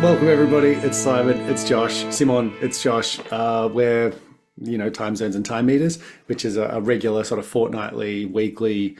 Welcome everybody. It's Simon. It's Josh. Simon. It's Josh. We're time zones and time meters, which is a regular sort of fortnightly, weekly,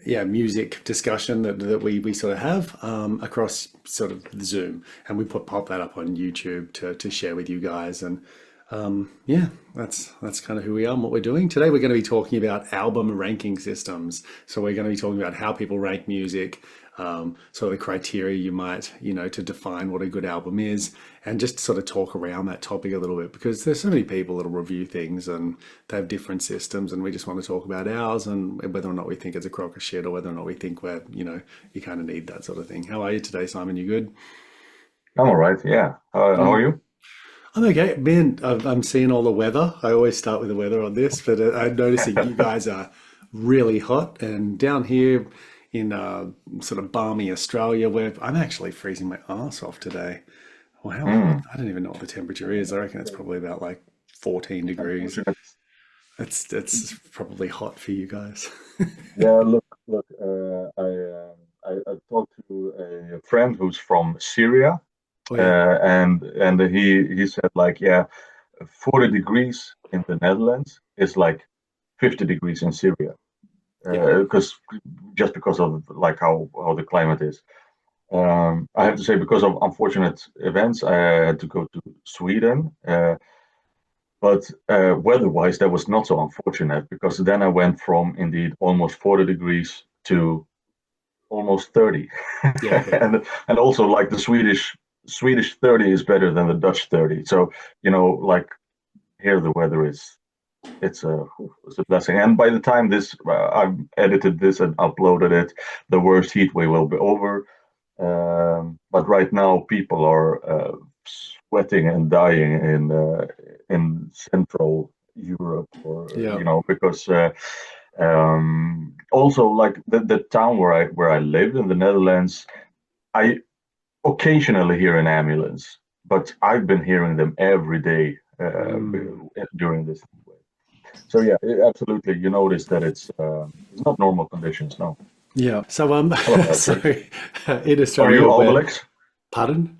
music discussion that we sort of have across sort of Zoom, and we pop that up on YouTube to share with you guys. And that's kind of who we are and what we're doing. Today we're going to be talking about album ranking systems. So we're going to be talking about how people rank music, sort of the criteria you might, to define what a good album is, and just sort of talk around that topic a little bit because there's so many people that will review things and they have different systems, and we just want to talk about ours and whether or not we think it's a crock of shit or whether or not we think you kind of need that sort of thing. How are you today, Simon? You good? I'm all right. Yeah. How are you? I'm okay. Man, I'm seeing all the weather. I always start with the weather on this, but I'm noticing you guys are really hot. And down here in sort of balmy Australia, where I'm actually freezing my ass off today. Wow, Mm. I don't even know what the temperature is. I reckon it's probably about like 14 degrees. Unfortunate. It's probably hot for you guys. Yeah. Look. I talked to a friend who's from Syria, Oh yeah. and he said like, yeah, 40 degrees in the Netherlands is like 50 degrees in Syria, Yeah. because just because of like how the climate is. I have to say, because of unfortunate events, I had to go to Sweden. But weather-wise, that was not so unfortunate because then I went from indeed almost 40 degrees to almost 30, Yeah. Okay. and also like the Swedish 30 is better than the Dutch 30. So like here the weather is it's a blessing. And by the time this I've edited this and uploaded it, the worst heat wave will be over. But right now, people are sweating and dying in Central Europe, or Yeah. because also like the town where I live in the Netherlands, I occasionally hear an ambulance, but I've been hearing them every day Mm. during this wave. So yeah, absolutely, you notice that it's not normal conditions. No. Yeah. So What about so you? in Are you Australia, where Obelix? pardon?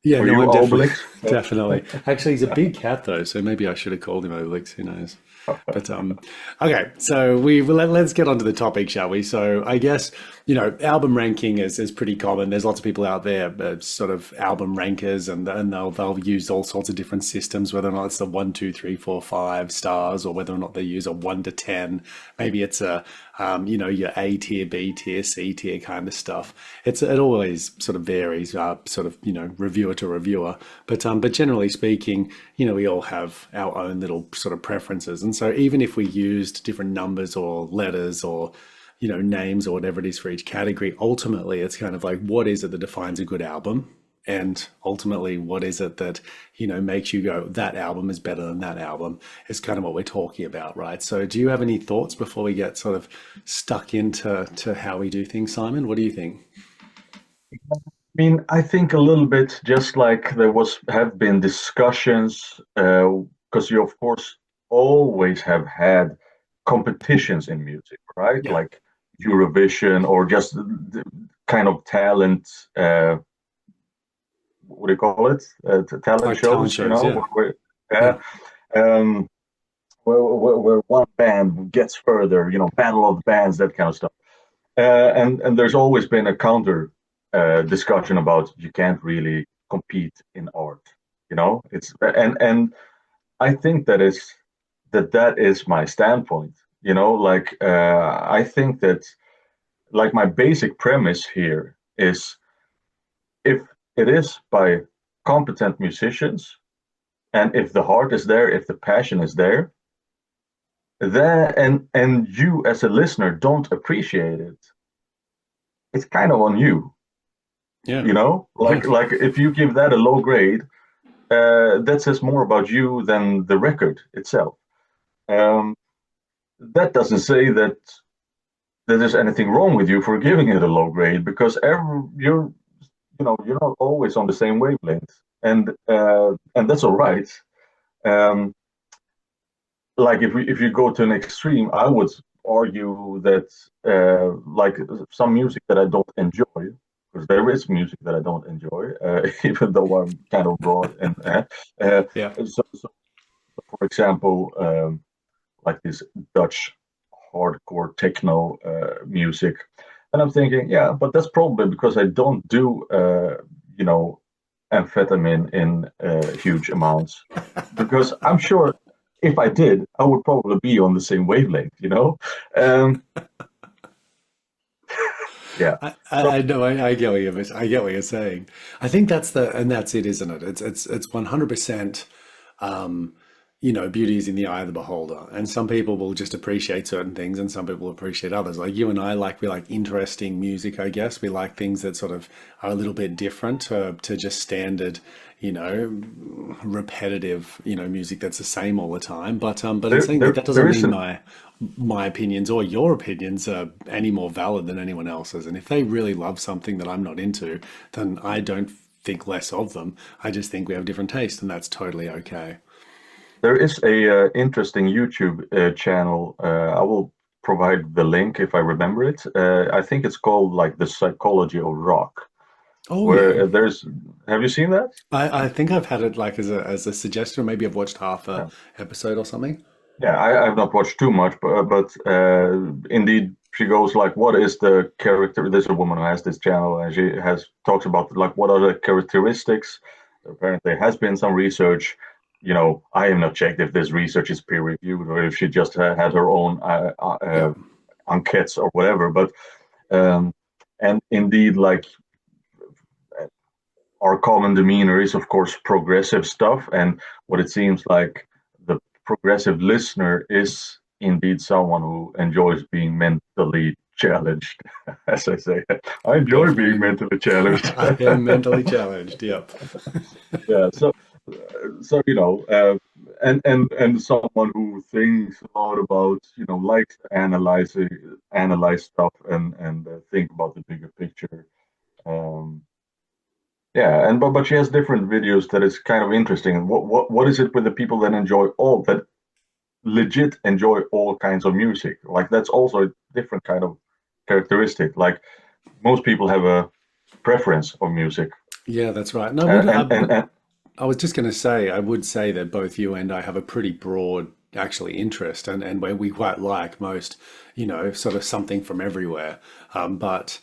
Yeah, Are no, you I'm definitely, Obelix? definitely. Actually, he's a big cat though, so maybe I should have called him Obelix. Who knows? But okay. So let's get onto the topic, shall we? So I guess album ranking is pretty common. There's lots of people out there, sort of album rankers, and they'll use all sorts of different systems, whether or not it's the 1, 2, 3, 4, 5 stars, or whether or not they use a 1 to 10. Maybe it's a your A tier, B tier, C tier kind of stuff. It always sort of varies, sort of reviewer to reviewer. But generally speaking, we all have our own little sort of preferences, and so even if we used different numbers or letters or names or whatever it is for each category, ultimately it's kind of like what is it that defines a good album, and ultimately what is it that makes you go that album is better than that album, is kind of what we're talking about, right? So do you have any thoughts before we get sort of stuck into how we do things, Simon? What do you think? I mean, I think a little bit just like there was have been discussions, because you of course always have had competitions in music, right? Yeah. Like Eurovision or just the kind of talent, what do you call it? Talent Like talent shows, shows, yeah. yeah, Yeah. um, where one band gets further, battle of bands, that kind of stuff. And there's always been a counter discussion about you can't really compete in art. It's and I think that is my standpoint. Like I think that like my basic premise here is if it is by competent musicians and if the heart is there, if the passion is there, then and you as a listener don't appreciate it, it's kind of on you. Yeah. You know, Yeah. like if you give that a low grade, that says more about you than the record itself. Um, that doesn't say that there's anything wrong with you for giving it a low grade because you're not always on the same wavelength, and that's all right. Um, like if you go to an extreme, I would argue that like some music that I don't enjoy, because there is music that I don't enjoy, even though I'm kind of broad. And uh, Yeah. so, for example, like this Dutch hardcore techno music, and I'm thinking, yeah, but that's probably because I don't do, you know, amphetamine in huge amounts, because I'm sure if I did, I would probably be on the same wavelength, you know? Um, yeah. So I know I get what I get what you're saying. I think that's it, isn't it? It's 100%. Beauty is in the eye of the beholder, and some people will just appreciate certain things, and some people appreciate others. Like you and I, we like interesting music. I guess we like things that sort of are a little bit different to just standard, you know, repetitive, music that's the same all the time. But in saying that, that there doesn't mean isn't. my opinions or your opinions are any more valid than anyone else's. And if they really love something that I'm not into, then I don't think less of them. I just think we have different tastes, and that's totally okay. There is a interesting YouTube channel. I will provide the link if I remember it. I think it's called like The Psychology of Rock, Oh yeah. where there's. Have you seen that? I think I've had it like as a suggestion, or maybe I've watched half a Yeah. episode or something. Yeah, I've not watched too much, but indeed, she goes like, "What is the character?" There's a woman who has this channel, and she has talks about like what are the characteristics. Apparently, has been some research. I have not checked if this research is peer reviewed or if she just had her own Yeah. enquetes or whatever. But um, and indeed, like our common demeanor is, of course, progressive stuff. And what it seems like the progressive listener is indeed someone who enjoys being mentally challenged. As I say, I enjoy being Definitely. mentally challenged. I am mentally challenged. Yep. Yeah. So and someone who thinks a lot about, likes to analyze stuff and think about the bigger picture. Um, Yeah, and but she has different videos that is kind of interesting. What is it with the people that legit enjoy all kinds of music? Like that's also a different kind of characteristic. Like most people have a preference of music, Yeah, that's right. And I uh, would, and, I, and and I was just going to say, I would say that both you and I have a pretty broad, actually, interest, and where we quite like most, sort of something from everywhere. But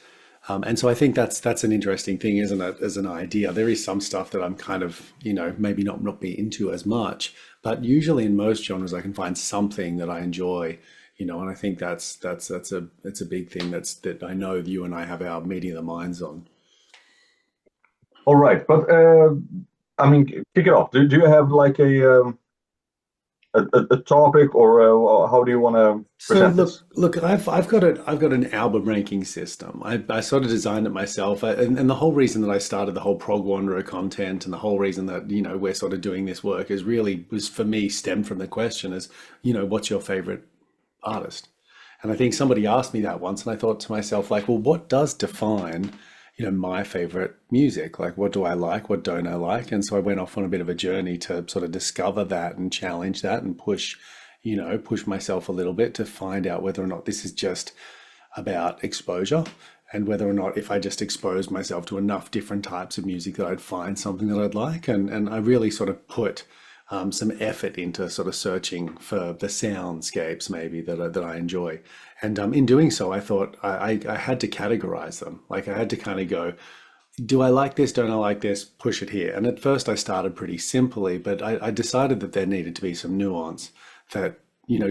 and so I think that's an interesting thing, isn't it? As an idea, there is some stuff that I'm kind of, maybe not be into as much, but usually in most genres, I can find something that I enjoy. And I think that's a big thing that I know you and I have our meeting of the minds on. all right, but I mean, kick it off. Do you have like a topic or how do you want to So present look, this? look, I've got an album ranking system. I sort of designed it myself, and the whole reason that I started the whole Prog Wanderer content, and the whole reason that we're sort of doing this work is really was for me stemmed from the question is what's your favorite artist? And I think somebody asked me that once, and I thought to myself like, well, what does define my favorite music? Like, what do I like? What don't I like? And so I went off on a bit of a journey to sort of discover that and challenge that and push myself a little bit to find out whether or not this is just about exposure and whether or not if I just expose myself to enough different types of music that I'd find something that I'd like. And I really sort of put some effort into sort of searching for the soundscapes maybe that I enjoy. And in doing so, I thought I had to categorize them. Like I had to kind of go, do I like this? Don't I like this? Push it here. And at first I started pretty simply, but I decided that there needed to be some nuance that,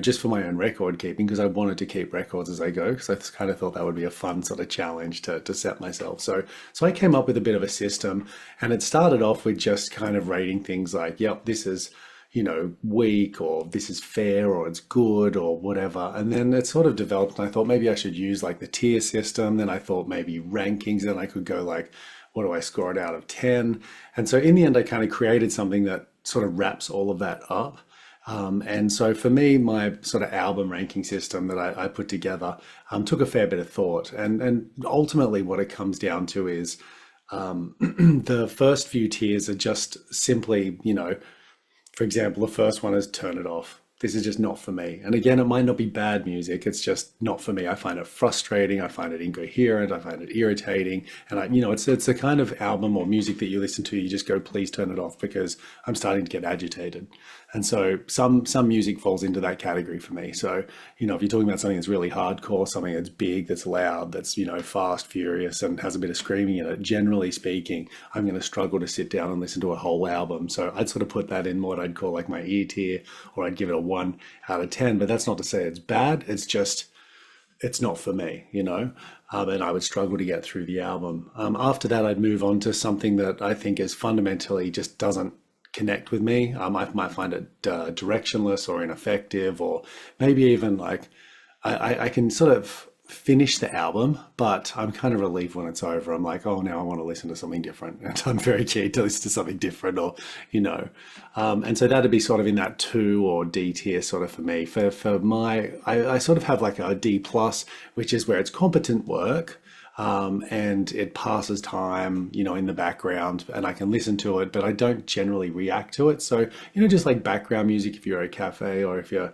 just for my own record keeping, because I wanted to keep records as I go, because I kind of thought that would be a fun sort of challenge to set myself. So I came up with a bit of a system, and it started off with just kind of rating things like, yep, this is, weak, or this is fair, or it's good, or whatever. And then it sort of developed, and I thought maybe I should use like the tier system. Then I thought maybe rankings, then I could go like, what do I score it out of 10? And so in the end, I kind of created something that sort of wraps all of that up. And so for me, my sort of album ranking system that I put together took a fair bit of thought. And ultimately, what it comes down to is the first few tiers are just simply, for example, the first one is Turn It Off. this is just not for me. And again, it might not be bad music. It's just not for me. I find it frustrating. I find it incoherent. I find it irritating. And it's a kind of album or music that you listen to. You just go, please turn it off because I'm starting to get agitated. And so some music falls into that category for me. So, if you're talking about something that's really hardcore, something that's big, that's loud, that's, fast, furious, and has a bit of screaming in it, generally speaking, I'm going to struggle to sit down and listen to a whole album. So I'd sort of put that in what I'd call like my E tier, or I'd give it a 1 out of 10. But that's not to say it's bad. It's just, it's not for me, and I would struggle to get through the album. After that, I'd move on to something that I think is fundamentally just doesn't connect with me. I might find it directionless or ineffective, or maybe even like I can sort of finish the album, but I'm kind of relieved when it's over. I'm like, oh, now I want to listen to something different. And I'm very keen to listen to something different, or, and so that'd be sort of in that 2 or D tier sort of for me. I sort of have like a D plus, which is where it's competent work. And it passes time, in the background, and I can listen to it, but I don't generally react to it. So, just like background music, if you're at a cafe or if you're,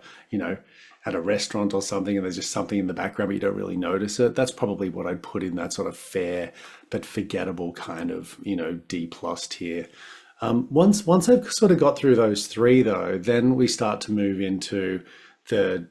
at a restaurant or something, and there's just something in the background, but you don't really notice it. That's probably what I'd put in that sort of fair but forgettable kind of, D plus tier. Once I've sort of got through those 3 though, then we start to move into the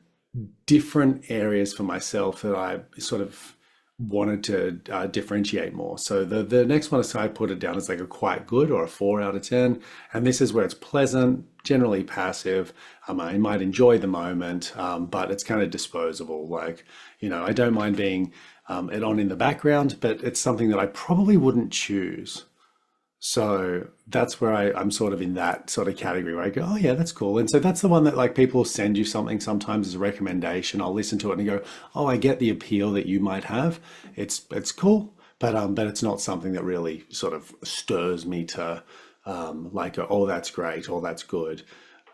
different areas for myself that I sort of wanted to differentiate more. So the next one is, I put it down as like a quite good or a 4 out of 10. And this is where it's pleasant, generally passive. I might enjoy the moment, but it's kind of disposable. Like, I don't mind being it on in the background, but it's something that I probably wouldn't choose. So that's where I'm sort of in that sort of category where I go, oh yeah, that's cool. And so that's the one that like people send you something sometimes as a recommendation. I'll listen to it and go, oh, I get the appeal that you might have. It's cool, but it's not something that really sort of stirs me to like, oh, that's great, or that's good.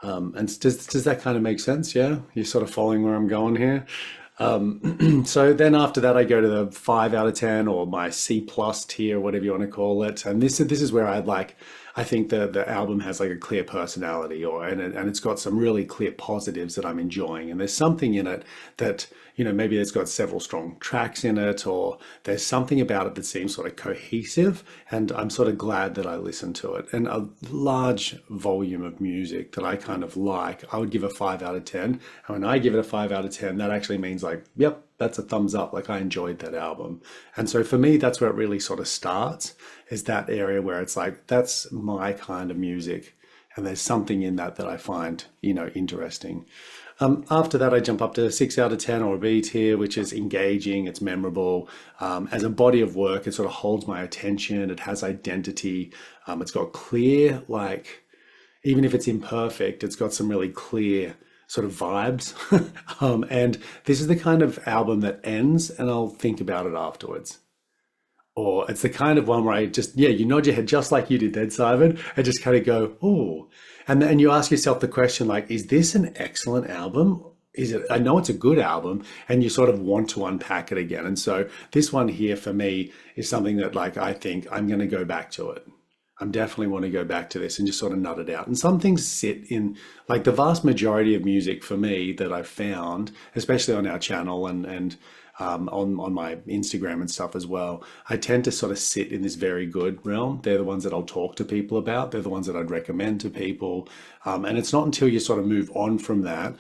And does that kind of make sense? Yeah, you're sort of following where I'm going here. So then after that, I go to the 5 out of 10 or my C plus tier, whatever you want to call it. And this is where I think the album has like a clear personality, and it's got some really clear positives that I'm enjoying. And there's something in it that, maybe it's got several strong tracks in it, or there's something about it that seems sort of cohesive. And I'm sort of glad that I listened to it. And a large volume of music that I kind of like, I would give a 5 out of 10. And when I give it a 5 out of 10, that actually means like, yep, that's a thumbs up. Like, I enjoyed that album. And so for me, that's where it really sort of starts, is that area where it's like, that's my kind of music. And there's something in that I find, interesting. After that, I jump up to 6 out of 10 or a B tier, which is engaging, it's memorable. As a body of work, it sort of holds my attention. It has identity. It's got clear, like, even if it's imperfect, it's got some really clear sort of vibes. And this is the kind of album that ends and I'll think about it afterwards. Or it's the kind of one where I just, yeah, you nod your head just like you did then, Simon, and just kind of go, oh. And you ask yourself the question, like, is this an excellent album? Is it? I know it's a good album, and you sort of want to unpack it again. And so this one here for me is something that, like, I think I'm going to go back to it. I'm definitely want to go back to this and just sort of nut it out. And some things sit in, like, the vast majority of music for me that I've found, especially on our channel and on my Instagram and stuff as well, I tend to sort of sit in this very good realm. They're the ones that I'll talk to people about. They're the ones that I'd recommend to people. And it's not until you sort of move on from that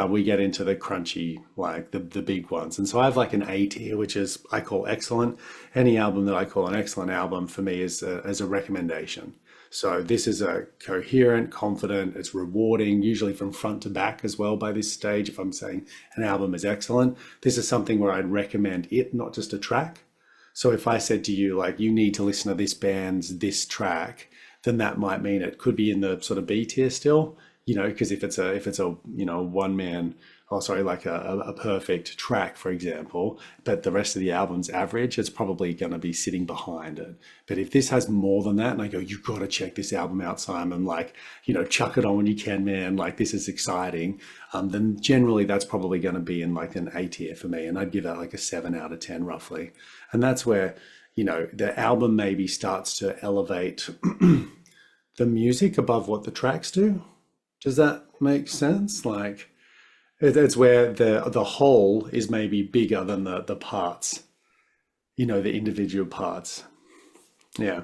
we get into the crunchy, like the big ones. And so I have like an A tier, which is I call excellent. Any album that I call an excellent album for me is as a recommendation. So this is a coherent, confident, it's rewarding, usually from front to back as well by this stage. If I'm saying an album is excellent, this is something where I'd recommend it, not just a track. So if I said to you, like, you need to listen to this band's this track, then that might mean it could be in the sort of B tier still, because if it's a one man, like a perfect track, for example, but the rest of the album's average, it's probably going to be sitting behind it. But if this has more than that, and I go, you've got to check this album out, Simon, like, chuck it on when you can, man, like, this is exciting, then generally that's probably going to be in like an A tier for me. And I'd give that like a 7 out of 10 roughly. And that's where, the album maybe starts to elevate the music above what the tracks do. Does that makes sense. Like it's where the whole is maybe bigger than the parts, the individual parts. Yeah.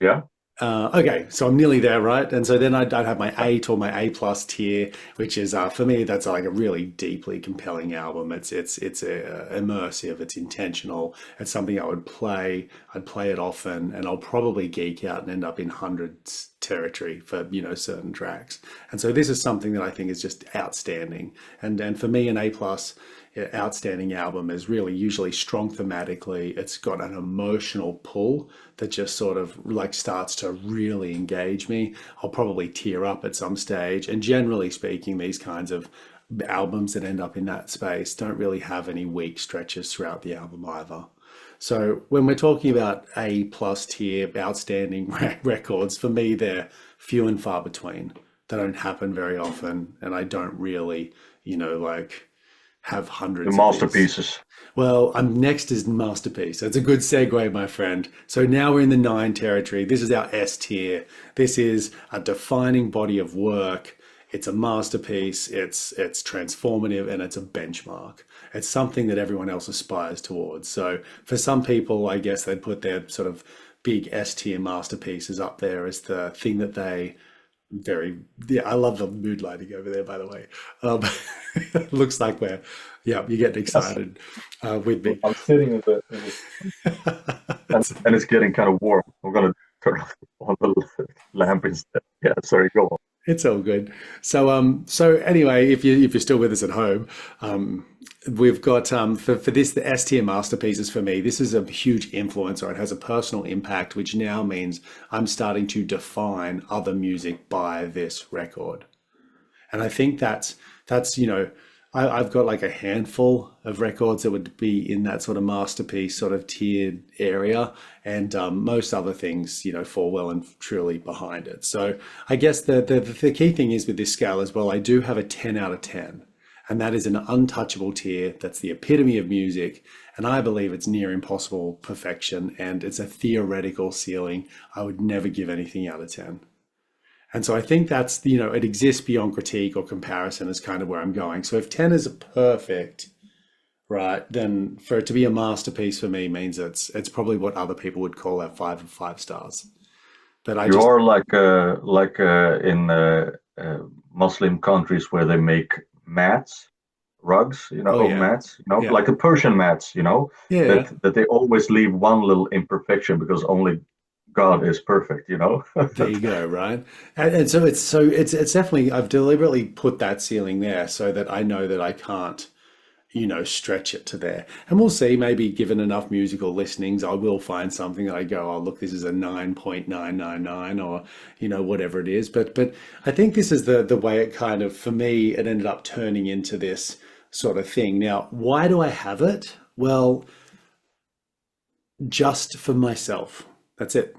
Yeah. Okay, so I'm nearly there, right? And so then I'd have my A or my A plus tier, which is for me that's like a really deeply compelling album. It's immersive, it's intentional, it's something I would play. I'd play it often, and I'll probably geek out and end up in hundreds territory for certain tracks. And so this is something that I think is just outstanding. And for me, an A plus outstanding album is really usually strong thematically. It's got an emotional pull that just sort of like starts to really engage me. I'll probably tear up at some stage. And generally speaking, these kinds of albums that end up in that space don't really have any weak stretches throughout the album either. So when we're talking about A plus tier outstanding records, for me, they're few and far between. They don't happen very often, and I don't really, like have The hundreds of these. masterpieces. Well, I'm next is masterpiece. That's a good segue, my friend. So now we're in the 9 territory. This is our S tier. This is a defining body of work. It's a masterpiece. It's transformative, and it's a benchmark. It's something that everyone else aspires towards. So for some people, I guess they'd put their sort of big S tier masterpieces up there as the thing that they yeah, I love the mood lighting over there, by the way. Looks like you're getting Yes. excited with me. I'm sitting and it's getting kind of warm. I'm gonna turn on the lamp instead. Yeah, sorry, go on. It's all good. So anyway, if you're still with us at home, we've got for this the S tier masterpieces for me. This is a huge influencer. It has a personal impact, which now means I'm starting to define other music by this record. And I think I've got like a handful of records that would be in that sort of masterpiece sort of tiered area, and most other things, fall well and truly behind it. So I guess the key thing is with this scale as well, I do have a 10 out of 10, and that is an untouchable tier. That's the epitome of music, and I believe it's near impossible perfection, and it's a theoretical ceiling. I would never give anything out of 10. And so I think that's, it exists beyond critique or comparison is kind of where I'm going. So if 10 is perfect, right, then for it to be a masterpiece for me means it's probably what other people would call a 5 of 5 stars. But I You just, are like in Muslim countries where they make mats, rugs, oh home yeah, mats, yeah, like the Persian mats, yeah, that they always leave one little imperfection because only God is perfect. there you go, right? And so it's definitely, I've deliberately put that ceiling there so that I know that I can't, stretch it to there. And we'll see, maybe given enough musical listenings, I will find something that I go, oh, look, this is a 9.999 or, whatever it is. But I think this is the way it kind of, for me, it ended up turning into this sort of thing. Now, why do I have it? Well, just for myself. That's it.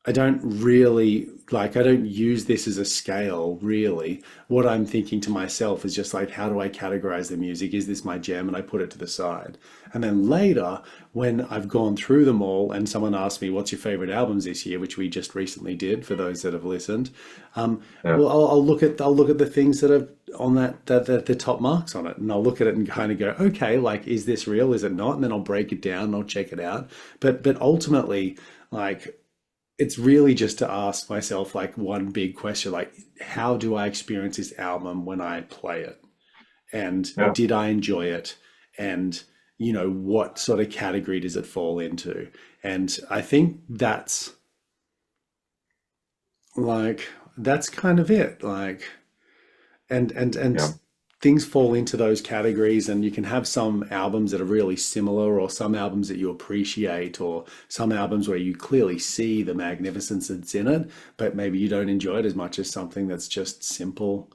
I don't use this as a scale really. What I'm thinking to myself is just like, how do I categorize the music? Is this my jam? And I put it to the side. And then later, when I've gone through them all and someone asks me, what's your favorite albums this year, which we just recently did for those that have listened. Yeah. Well, I'll look at the things that are on the top marks on it. And I'll look at it and kind of go, okay, like, is this real? Is it not? And then I'll break it down and I'll check it out. But ultimately, like, it's really just to ask myself like one big question, like, how do I experience this album when I play it? And Yeah. did I enjoy it? And, what sort of category does it fall into? And I think that's kind of it. Like, and Yeah. things fall into those categories, and you can have some albums that are really similar, or some albums that you appreciate, or some albums where you clearly see the magnificence that's in it, but maybe you don't enjoy it as much as something that's just simple,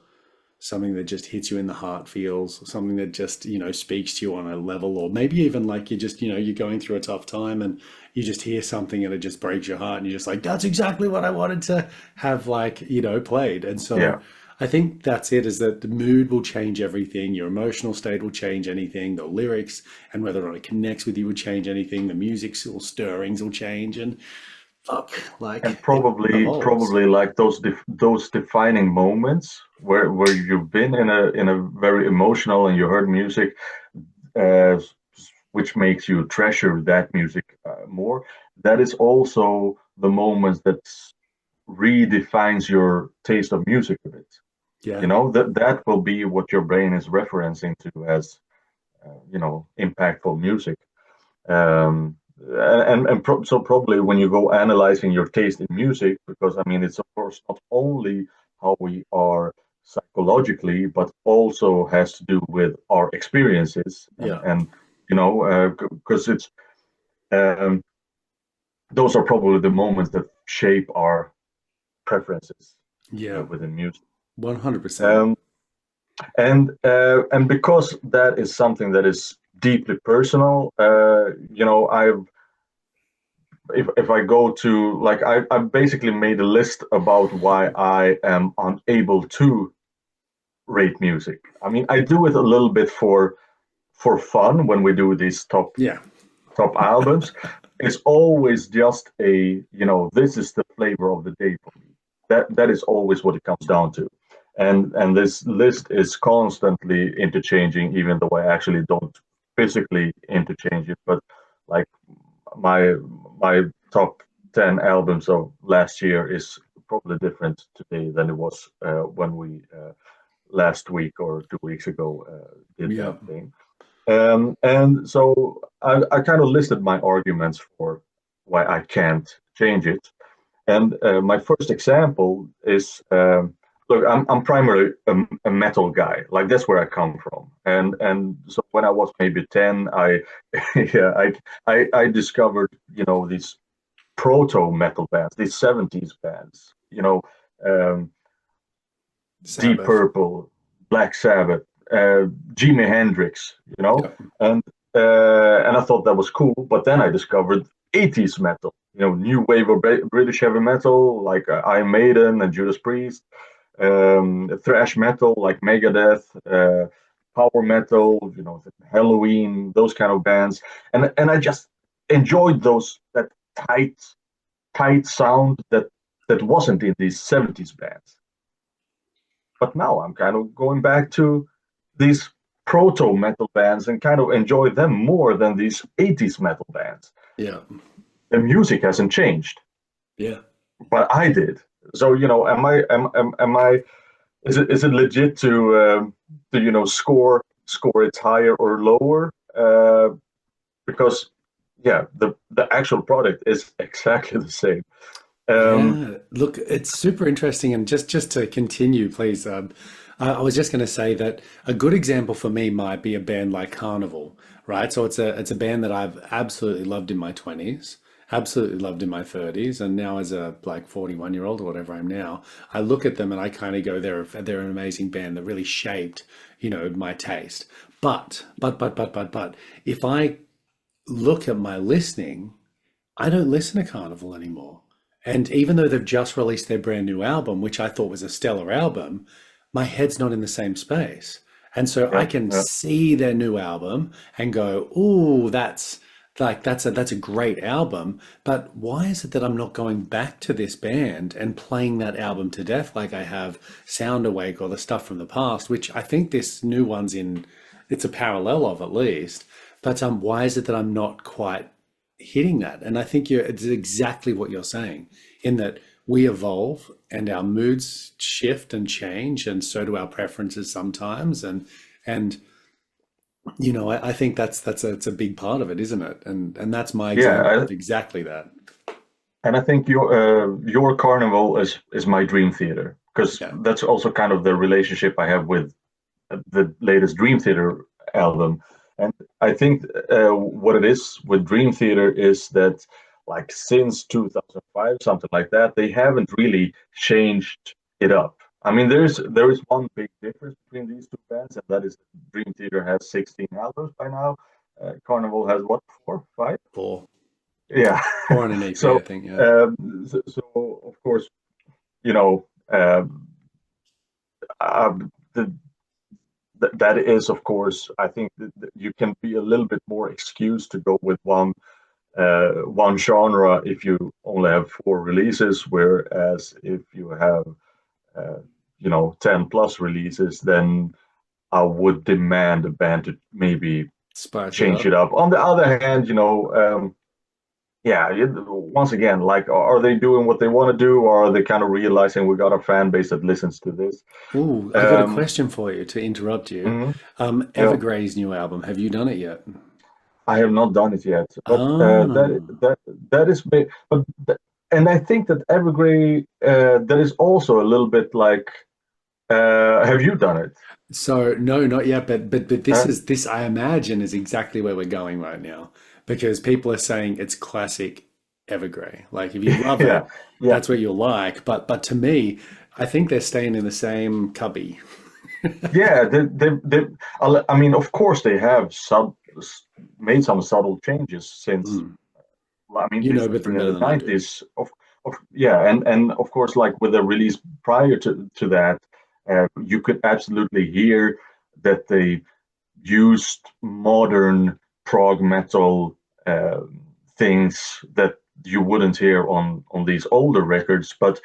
something that just hits you in the heart feels, something that just, speaks to you on a level, or maybe even like you just, you're going through a tough time and you just hear something and it just breaks your heart and you're just like, that's exactly what I wanted to have, like, played. And so Yeah. I think that's it, is that the mood will change everything. Your emotional state will change anything. The lyrics and whether or not it connects with you will change anything. The music's or stirrings will change. And fuck, And like it evolves. probably like those defining moments where you've been in a very emotional and you heard music, uh, which makes you treasure that music more. That is also the moments that redefines your taste of music a bit. Yeah, You know, that will be what your brain is referencing to as impactful music. So probably when you go analyzing your taste in music, because I mean it's of course not only how we are psychologically, but also has to do with our experiences, yeah, and because it's um, those are probably the moments that shape our preferences yeah, within music. 100%. Um, and because that is something that is deeply personal, I've if I go to like I basically made a list about why I am unable to rate music. I mean, I do it a little bit for fun when we do these Yeah, top albums. It's always just this is the flavor of the day for me. That is always what it comes down to. And this list is constantly interchanging, even though I actually don't physically interchange it. But like my my top 10 albums of last year is probably different today than it was when we last week or 2 weeks ago did yeah, that thing. And so I kind of listed my arguments for why I can't change it. And my first example is look, I'm primarily a metal guy. Like that's where I come from. And so when I was maybe 10, yeah, I discovered these proto metal bands, these 70s bands. Um, Deep Sabbath. Purple, Black Sabbath, Jimi Hendrix, Yeah, and I thought that was cool. But then I discovered 80s metal, new wave of British heavy metal like Iron Maiden and Judas Priest, thrash metal like Megadeth, power metal, Halloween, those kind of bands, and I just enjoyed that tight tight sound that wasn't in these 70s bands. But now I'm kind of going back to these proto metal bands and kind of enjoy them more than these 80s metal bands. yeah, The music hasn't changed, yeah. but I did. So, am I is it legit to score it higher or lower? Because yeah, the actual product is exactly the same. Um, Yeah, look, it's super interesting. And just to continue, please, I was just going to say that a good example for me might be a band like Carnival, right? So it's a band that I've absolutely loved in my 20s, absolutely loved in my 30s, and now as a like 41-year-old or whatever I am now, I look at them and I kind of go, they're an amazing band that really shaped, my taste. But if I look at my listening, I don't listen to Carnival anymore. And even though they've just released their brand new album, which I thought was a stellar album, my head's not in the same space. And so I yeah, can yeah, see their new album and go, "Ooh, that's a great album." But why is it that I'm not going back to this band and playing that album to death like I have Sound Awake or the stuff from the past, which I think this new one's in, it's a parallel of at least. But why is it that I'm not quite hitting that? And I think it's exactly what you're saying, in that we evolve and our moods shift and change, and so do our preferences sometimes. And I think that's it's a big part of it, isn't it? And that's my example yeah. of exactly that. And I think your Carnival is my dream theater because Yeah, that's also kind of the relationship I have with the latest Dream Theater album. And I think what it is with Dream Theater is that like since 2005, something like that, they haven't really changed it up. I mean, there is one big difference between these two bands, and that is Dream Theater has 16 albums by now. Carnival has what, four, five? four, Yeah. four on an EP, so, I think. Yeah, so of course, you know, uh, the that is, of course, I think that you can be a little bit more excused to go with one genre if you only have 4 releases, whereas if you have, uh, 10 plus releases, then I would demand a band to maybe Spice it change it up. up. On the other hand, yeah, once again, like, are they doing what they want to do, or are they kind of realizing we got a fan base that listens to this? Ooh, I got a Um, question for you to interrupt you. mhm, yeah, Evergrey's new album, have you done it yet? I have not done it yet, but Ah, that is big. And I think that Evergrey, that is also a little bit like. Have you done it? so no, not yet, but this Uh, is this I imagine is exactly where we're going right now because people are saying it's classic Evergrey. Like if you love yeah, it, yeah, that's what you'll like. But to me, I think they're staying in the same cubby. yeah. I mean, of course, they have made some subtle changes since. Mm. I mean, You this know is about them written in better the than I do. 90s. Yeah, and of course, like with the release prior to that, you could absolutely hear that they used modern prog metal uh, things that you wouldn't hear on these older records, but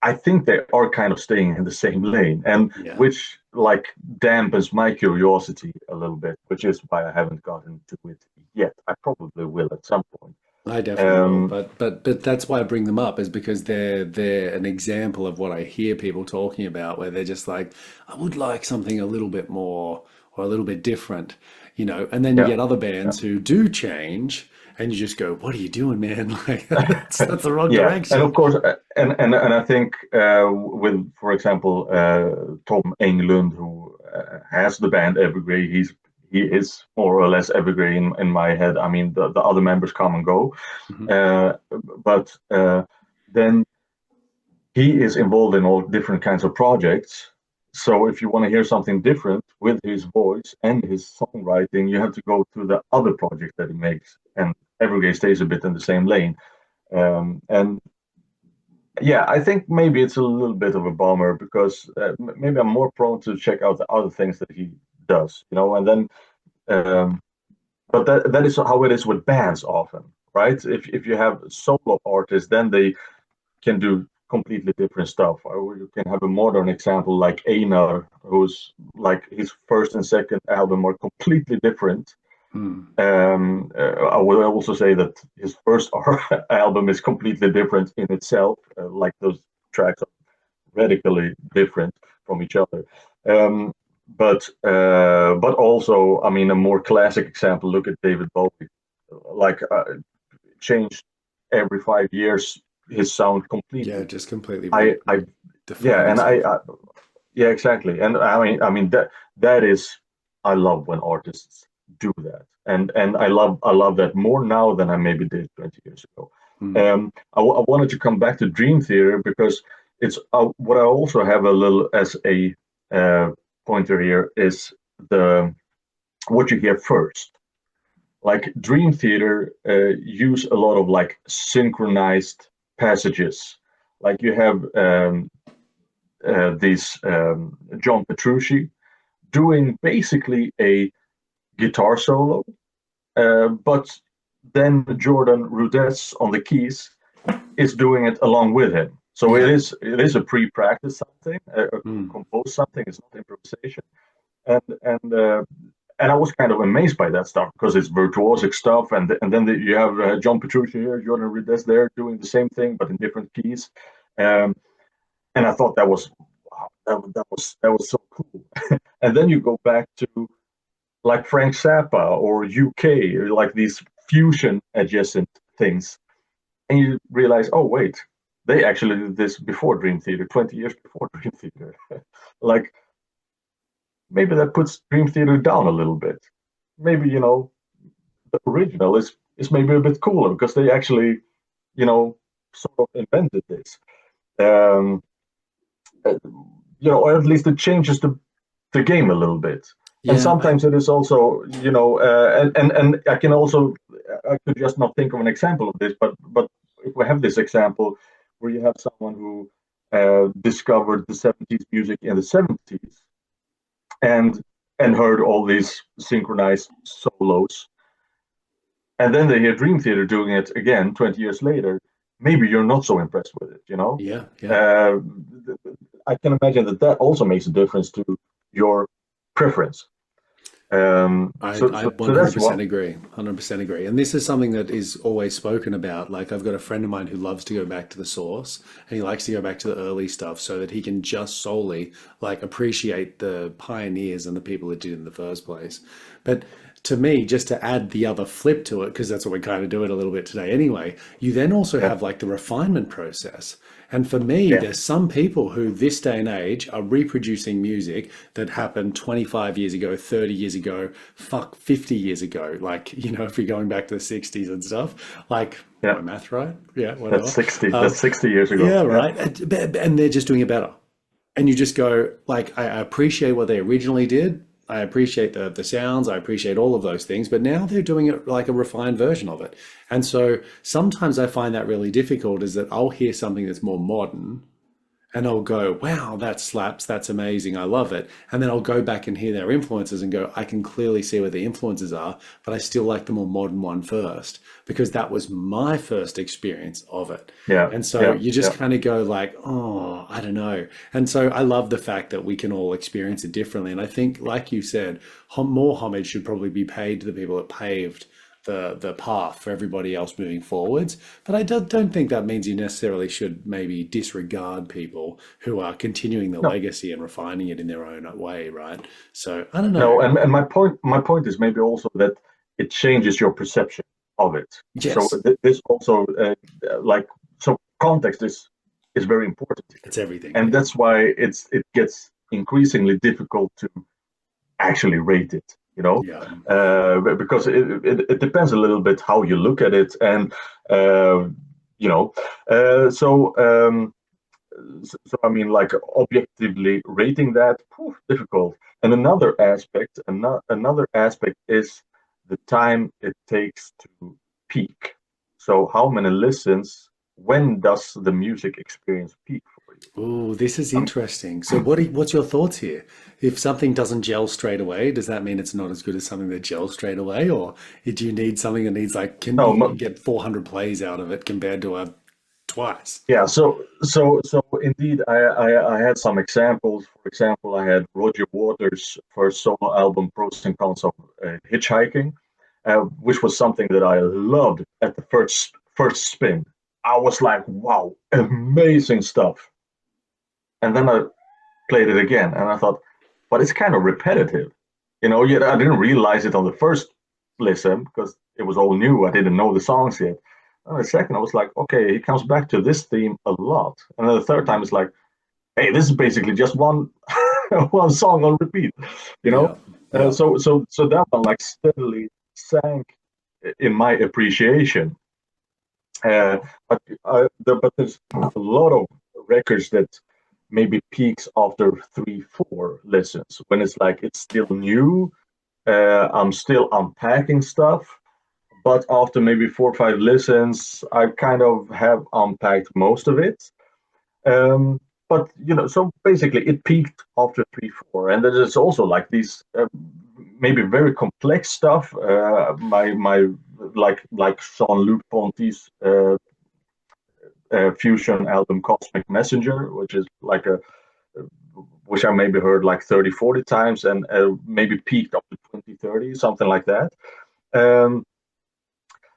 I think they are kind of staying in the same lane, and Yeah. which like dampens my curiosity a little bit, which is why I haven't gotten to it yet. I probably will at some point. I definitely will, Um, but that's why I bring them up is because they're an example of what I hear people talking about, where they're just like, I would like something a little bit more or a little bit different, and then you yeah, get other yeah. bands who do change, and you just go, what are you doing, man? Like that's the wrong Yeah, and of direction. course, and I think with, for example, Tom Englund, who has the band Evergrey, he is more or less Evergrey in my head. I mean, the other members come and go, Mhm. uh, but then he is involved in all different kinds of projects. So if you want to hear something different with his voice and his songwriting, you have to go to the other project that he makes, and Evergrey stays a bit in the same lane. And yeah, I think maybe it's a little bit of a bummer because maybe I'm more prone to check out the other things that he does, and then, um, but that is how it is with bands often, right? If you have solo artists, then they can do completely different stuff. Or you can have a modern example like Einar, who's like his first and second album are completely different. Hmm. I will also say that his first album is completely different in itself. Like those tracks are radically different from each other. Um, but also, I mean, a more classic example. Look at David Bowie. Like changed every 5 years his sound Yeah, completely. just completely I redefine yeah, and himself. yeah, exactly. And I mean that is, I love when artists do that, and I love that more now than I maybe did 20 years ago. Hmm. I wanted to come back to Dream Theater because it's what I also have a little as a uh, pointer here is the what you hear first. Like Dream Theater use a lot of like synchronized passages. Like you have these John Petrucci doing basically a guitar solo, but then Jordan Rudess on the keys is doing it along with him. So it Yeah. is a pre-practice something, a Hmm. composed something. It's not improvisation, and and I was kind of amazed by that stuff because it's virtuosic stuff, and then you have John Petrucci here, Jordan Rudess there doing the same thing but in different keys. Um, and I thought that was wow, that was so cool. And then you go back to like Frank Zappa or UK, or like these fusion adjacent things, and you realize, oh wait, they actually did this before Dream Theater, 20 years before Dream Theater. Like maybe that puts Dream Theater down a little bit. Maybe the original is maybe a bit cooler because they actually sort of invented this. Um, or at least it changes the game a little bit. And Yeah. sometimes it is also, and I can also, I could just not think of an example of this, but if we have this example where you have someone who discovered the 70s music in the 70s and heard all these synchronized solos, and then they hear Dream Theater doing it again 20 years later, maybe you're not so impressed with it, you know. Yeah, yeah. Uh, I can imagine that that also makes a difference to your preference. I So that's 100% one. agree. 100% agree. And this is something that is always spoken about. Like, I've got a friend of mine who loves to go back to the source and he likes to go back to the early stuff so that he can just solely like appreciate the pioneers and the people that did it in the first place. But to me, just to add the other flip to it, because that's what we're kind of doing a little bit today anyway, you then also Yeah, have like the refinement process. And for me, yeah, there's some people who this day and age are reproducing music that happened 25 years ago, 30 years ago, fuck, 50 years ago. Like, if you're going back to the 60s and stuff, like, yeah. my math right? Yeah, That's whatever. 60. Um, That's 60 years ago. yeah, Yeah, right. And they're just doing it better. And you just go, like, I appreciate what they originally did. I appreciate the sounds. I appreciate all of those things. But now they're doing it like a refined version of it. And so sometimes I find that really difficult is that I'll hear something that's more modern and I'll go, wow, that slaps, that's amazing, I love it. And then I'll go back and hear their influences and go, I can clearly see where the influences are, but I still like the more modern one first because that was my first experience of it. yeah, And so yeah, you just yeah. kind of go like, oh, I don't know. And so I love the fact that we can all experience it differently. And I think, like you said, more homage should probably be paid to the people that paved the path for everybody else moving forwards. But I don't think that means you necessarily should maybe disregard people who are continuing the No, legacy and refining it in their own way, right? So I don't know. no. And my point is maybe also that it changes your perception of it. So Yes, this also, like, so context is very important here, it's everything. and Yeah, that's why it gets increasingly difficult to actually rate it, yeah. because it depends a little bit how you look at it, and uh, you know, so so I mean, like, objectively rating that, phew, difficult. And another aspect is the time it takes to peak. So how many listens? When does the music experience peak for you? Oh, this is Um, interesting. So what's your thoughts here? If something doesn't gel straight away, does that mean it's not as good as something that gels straight away? Or do you need something that needs like can no, you can get 400 plays out of it compared to a twice? Yeah, so indeed, I had some examples. For example, I had Roger Waters' first solo album, Pros and Cons of Hitchhiking, which was something that I loved at the first spin. I was like, wow, amazing stuff. And then I played it again, and I thought, but it's kind of repetitive. Yet I didn't realize it on the first listen because it was all new. I didn't know the songs yet. And the second, I was like, okay, he comes back to this theme a lot. And then the third time, it's like, hey, this is basically just one one song on repeat. You know, Yeah, yeah. so that one like steadily sank in my appreciation. But there's a lot of records that maybe peaks after 3, 4 listens when it's like it's still new. I'm still unpacking stuff, but after maybe 4 or 5 listens, I kind of have unpacked most of it. Um, but so basically, it peaked after 3, 4, and there's also like these maybe very complex stuff. My like Jean-Luc Ponty's fusion album Cosmic Messenger, which is like a which I maybe heard like 30, 40 times and maybe peaked up to 20, 30, something like that. Um,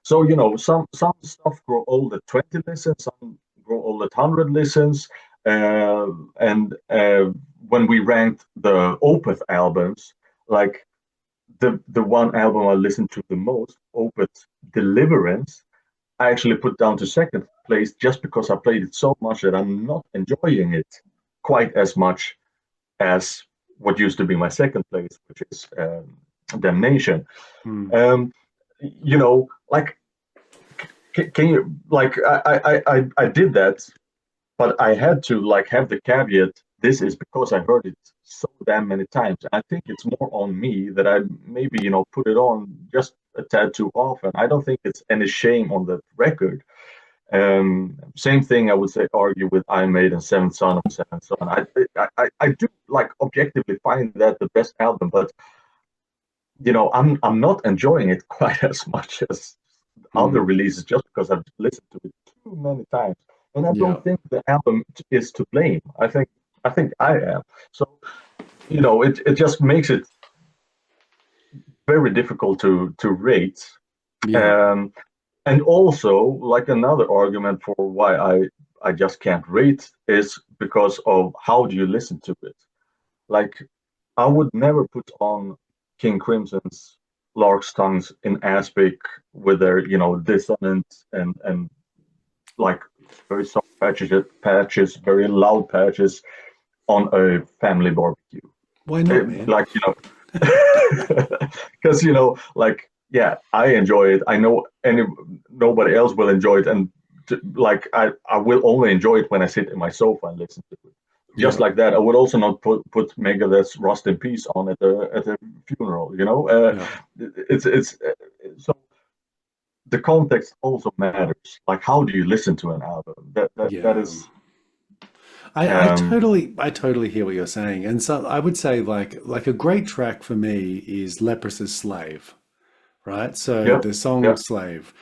so, some stuff grow old at 20 listens, some grow old at 100 listens. And when we ranked the Opeth albums, like the one album I listened to the most, Opeth Deliverance, I actually put down to second place just because I played it so much that I'm not enjoying it quite as much as what used to be my second place, which is Damnation. Hmm. Um, like, can you like I did that, but I had to like have the caveat. This is because I heard it so damn many times. I think it's more on me that I maybe put it on just a tad too often. I don't think it's any shame on the record. Same thing I would say argue with Iron Maiden, Seventh Son of Seventh Son. I do like objectively find that the best album, but I'm not enjoying it quite as much as other Mm. releases just because I've listened to it too many times. And I Yeah. don't think the album is to blame. I think I am. So, it just makes it very difficult to rate. Yeah. Um, and also, like another argument for why I just can't rate is because of how do you listen to it. Like, I would never put on King Crimson's Lark's Tongues in Aspic with their, dissonant and like very soft patches, very loud patches on a family barbecue. Why not, man? Like, because like, yeah, I enjoy it. I know nobody else will enjoy it, and like I will only enjoy it when I sit in my sofa and listen to it. Just Yeah. like that, I would also not put Megadeth's "Rust in Peace" on at a funeral. Yeah. It's so the context also matters. Like, how do you listen to an album? That Yeah. is, um, I totally hear what you're saying. And so I would say like a great track for me is Leprous' Slave, right? So yeah, the song yeah, Slave.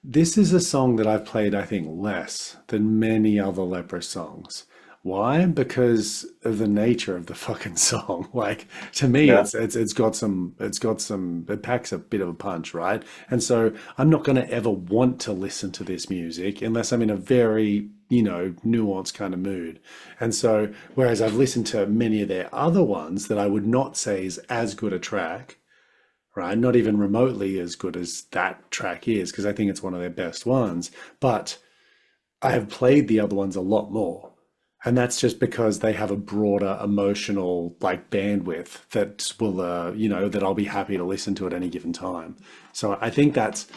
This is a song that I've played, I think, less than many other Leprous songs. Why? Because of the nature of the fucking song. Like to me, yeah. it packs a bit of a punch, right? And so I'm not going to ever want to listen to this music unless I'm in a very, nuanced kind of mood. And so, whereas I've listened to many of their other ones that I would not say is as good a track, right? Not even remotely as good as that track is, because I think it's one of their best ones. But I have played the other ones a lot more. And that's just because they have a broader emotional like bandwidth that will, that I'll be happy to listen to at any given time. So I think that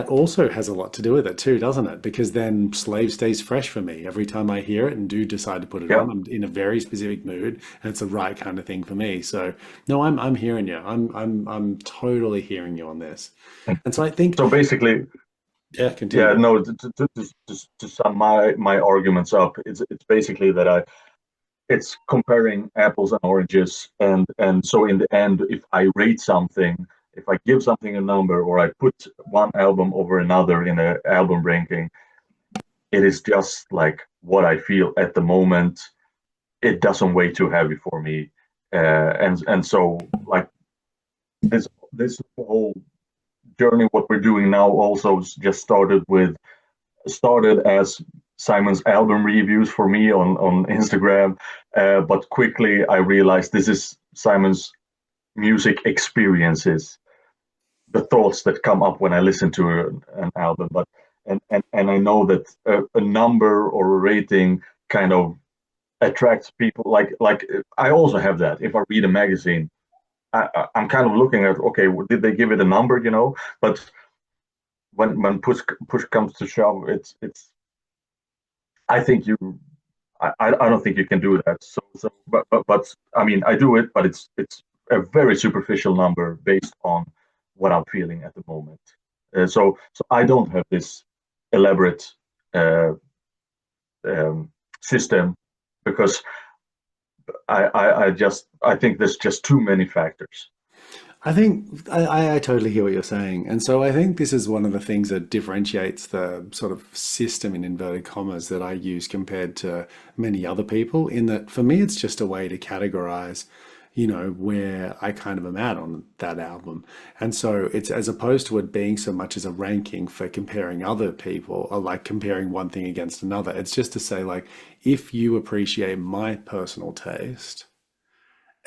also has a lot to do with it too, doesn't it? Because then Slave stays fresh for me every time I hear it and do decide to put it Yeah. on. I'm in a very specific mood, and it's the right kind of thing for me. So no, I'm hearing you. I'm totally hearing you on this. And so I think, So basically, yeah, yeah, continue. no, to sum my arguments up, it's basically that it's comparing apples and oranges, and so in the end, if I rate something, if I give something a number, or I put one album over another in an album ranking, it is just like what I feel at the moment. It doesn't weigh too heavy for me, and so like this whole journey, what we're doing now, also just started as Simon's album reviews for me on Instagram, but quickly I realized this is Simon's music experiences, the thoughts that come up when I listen to an album. But and I know that a number or a rating kind of attracts people. Like I also have that. If I read a magazine, I'm kind of looking at, okay, did they give it a number, But when push comes to shove, it's I think I don't think you can do that. But I mean, I do it, but it's a very superficial number based on what I'm feeling at the moment. So I don't have this elaborate uh, system because I think there's just too many factors. I think I totally hear what you're saying. And so I think this is one of the things that differentiates the sort of system in inverted commas that I use compared to many other people, in that for me, it's just a way to categorize, where I kind of am at on that album. And so it's as opposed to it being so much as a ranking for comparing other people or like comparing one thing against another, it's just to say, like, if you appreciate my personal taste,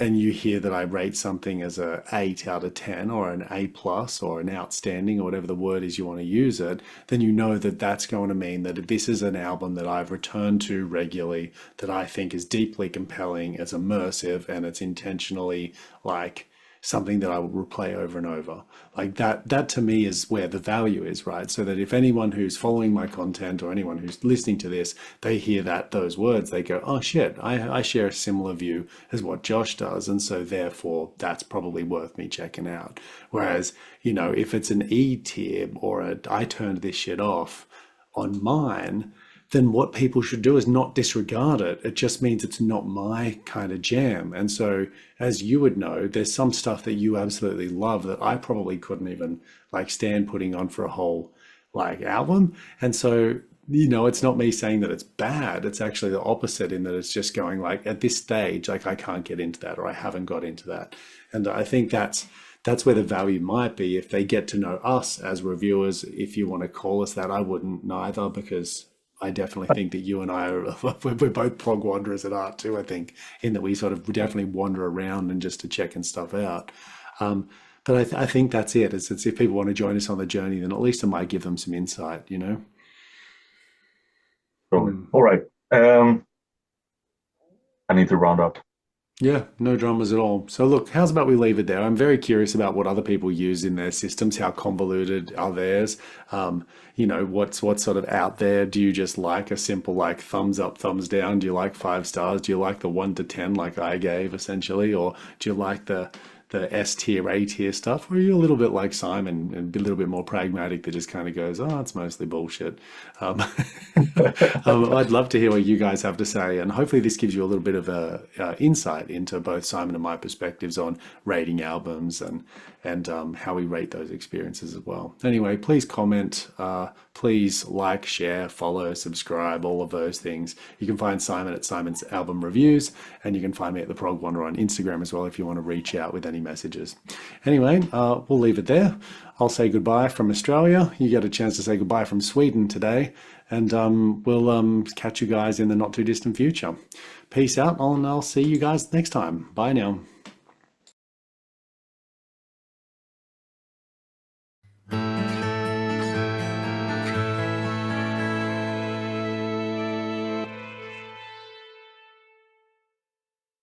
and you hear that I rate something as a 8 out of 10 or an A plus or an outstanding or whatever the word is you want to use it, then you know that that's going to mean that this is an album that I've returned to regularly, that I think is deeply compelling, it's immersive, and it's intentionally like something that I will replay over and over. Like that to me is where the value is, right? So that if anyone who's following my content or anyone who's listening to this, they hear those words, they go, oh shit, I share a similar view as what Josh does. And so therefore that's probably worth me checking out. Whereas, if it's an E tier or I turned this shit off on mine, then what people should do is not disregard it. It just means it's not my kind of jam. And so, as you would know, there's some stuff that you absolutely love that I probably couldn't even like stand putting on for a whole like album. And so, it's not me saying that it's bad. It's actually the opposite in that it's just going like at this stage, like I can't get into that or I haven't got into that. And I think that's where the value might be if they get to know us as reviewers. If you want to call us that, I wouldn't neither, because I definitely think that you and I are we're both prog wanderers at art too. I think in that we sort of definitely wander around and just to check and stuff out. But I think that's it. It's if people want to join us on the journey, then at least it might give them some insight. Totally. All right. I need to round up. Yeah, no dramas at all. So look, how's about we leave it there? I'm very curious about what other people use in their systems. How convoluted are theirs? What's sort of out there? Do you just like a simple like thumbs up, thumbs down? Do you like 5 stars? Do you like the 1 to 10 like I gave essentially, or do you like the S tier, A tier stuff? Or are you a little bit like Simon and a little bit more pragmatic that just kind of goes, oh, it's mostly bullshit? Um, I'd love to hear what you guys have to say, and hopefully this gives you a little bit of a insight into both Simon and my perspectives on rating albums and how we rate those experiences as well. Anyway, please comment, please like, share, follow, subscribe, all of those things. You can find Simon at Simon's Album Reviews, and you can find me at The Prog Wanderer on Instagram as well if you want to reach out with any messages. Anyway, we'll leave it there. I'll say goodbye from Australia. You get a chance to say goodbye from Sweden today, and we'll catch you guys in the not too distant future. Peace out, and I'll see you guys next time. Bye now.